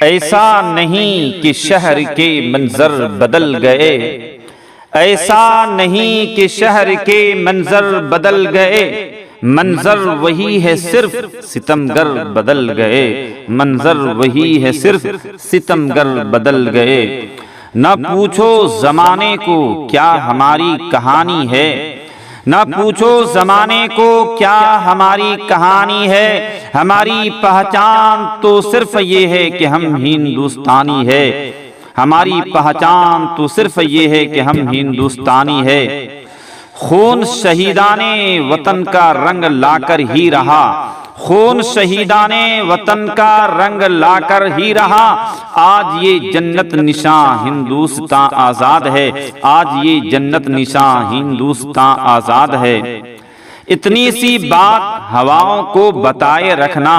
ऐसा नहीं कि शहर के मंजर बदल गए, ऐसा नहीं कि शहर के मंजर बदल गए, मंजर वही है सिर्फ सितमगर बदल गए, मंजर वही है सिर्फ सितमगर बदल गए। न पूछो जमाने को क्या हमारी कहानी है, न पूछो जमाने को क्या हमारी कहानी है, हमारी पहचान तो सिर्फ ये है कि हम हिंदुस्तानी है, हमारी पहचान तो सिर्फ ये है कि हम हिंदुस्तानी है। खून शहीदाने वतन का रंग लाकर ही रहा, खून शहीदाने वतन का रंग लाकर ही रहा, आज ये जन्नत निशां हिंदुस्तान आजाद है, आज ये जन्नत निशां हिंदुस्तान आजाद है। इतनी सी बात हवाओं को बताए रखना,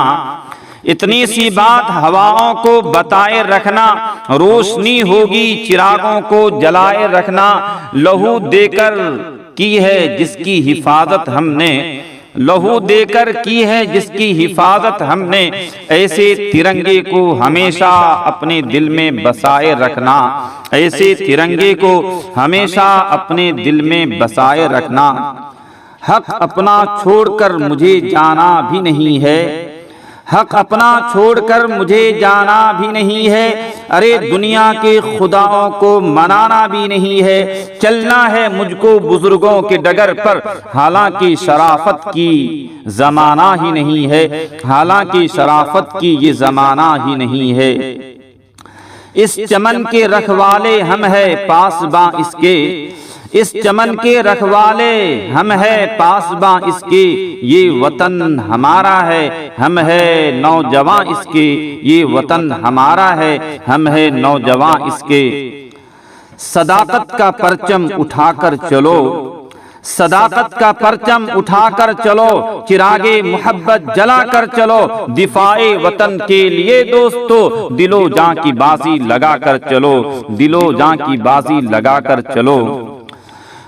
इतनी सी बात हवाओं को बताए रखना, रोशनी होगी चिरागों को जलाए रखना। लहू देकर की है जिसकी हिफाजत हमने, लहू देकर की है जिसकी हिफाजत हमने, ऐसे तिरंगे को हमेशा अपने दिल में बसाए रखना, ऐसे तिरंगे को हमेशा अपने दिल में बसाए रखना। हक अपना छोड़कर मुझे जाना भी नहीं है, हक अपना छोड़कर मुझे जाना भी नहीं है, अरे दुनिया के खुदाओं को मनाना भी नहीं है। चलना है मुझको बुजुर्गों के डगर पर, हालांकि शराफत की जमाना ही नहीं है, हालांकि शराफत की ये जमाना ही नहीं है। इस चमन के रखवाले हम है पासबां इसके, इस चमन के रखवाले हम है पासबां इसके, ये वतन हमारा है हम है नौजवान इसके, ये वतन हमारा है हम है नौजवान इसके। सदाकत का परचम उठाकर चलो, सदाकत का परचम उठाकर चलो, चिरागे मोहब्बत जलाकर चलो, दिफाए वतन के लिए दोस्तों दिलो जां की बाजी लगाकर चलो, दिलो जां की बाजी लगाकर चलो।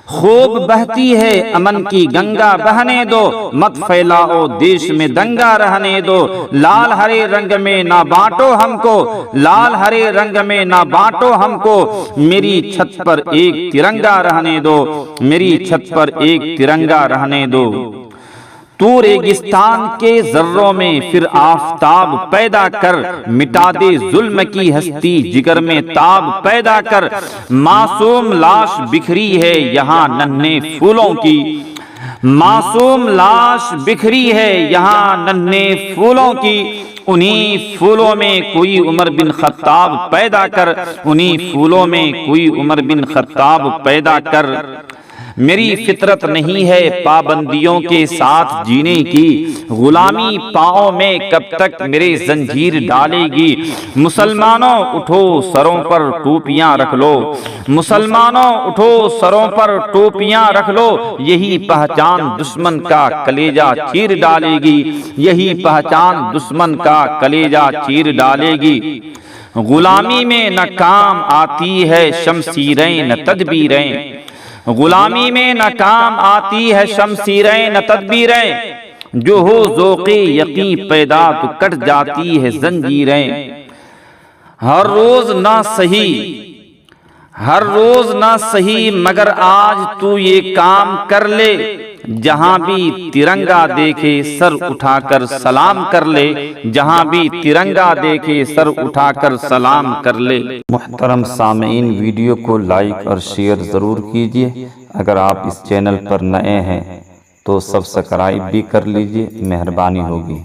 खूब बहती है अमन की गंगा बहने दो, मत फैलाओ देश में दंगा रहने दो। लाल हरे रंग में ना बांटो हमको, लाल हरे रंग में ना बांटो हमको, मेरी छत पर एक तिरंगा रहने दो, मेरी छत पर एक तिरंगा रहने दो। तू रेगिस्तान के जर्रों में फिर आफताब पैदा कर, मिटा दे जुल्म की हस्ती जिगर में ताब पैदा कर। मासूम लाश बिखरी है यहाँ नन्हे फूलों की, मासूम लाश बिखरी है यहाँ नन्हे फूलों की, उन्हीं फूलों में कोई उमर बिन खत्ताब पैदा कर, उन्हीं फूलों में कोई उमर बिन खत्ताब पैदा कर। मेरी फितरत नहीं है पाबंदियों के साथ जीने की, गुलामी पाँव में कब तक मेरे जंजीर डालेगी। मुसलमानों उठो सरों पर टोपियां रख लो, मुसलमानों उठो सरों पर टोपियां रख लो, यही पहचान दुश्मन का कलेजा चीर डालेगी, यही पहचान दुश्मन का कलेजा चीर डालेगी। गुलामी में न काम आती है शमशीरें न तदबीरें, गुलामी में न काम आती है शमशीरें न तदबीरें, जो हो ज़ौक़े यकीन पैदा तो कट जाती है जंजीरें। हर रोज ना सही, हर रोज ना सही, मगर आज तू ये काम कर ले, जहां भी तिरंगा देखे सर उठाकर सलाम कर ले, जहां भी तिरंगा देखे सर उठाकर सलाम कर ले। मुहतरम सामीन, वीडियो को लाइक और शेयर ज़रूर कीजिए। अगर आप इस चैनल पर नए हैं तो सब्सक्राइब भी कर लीजिए, मेहरबानी होगी।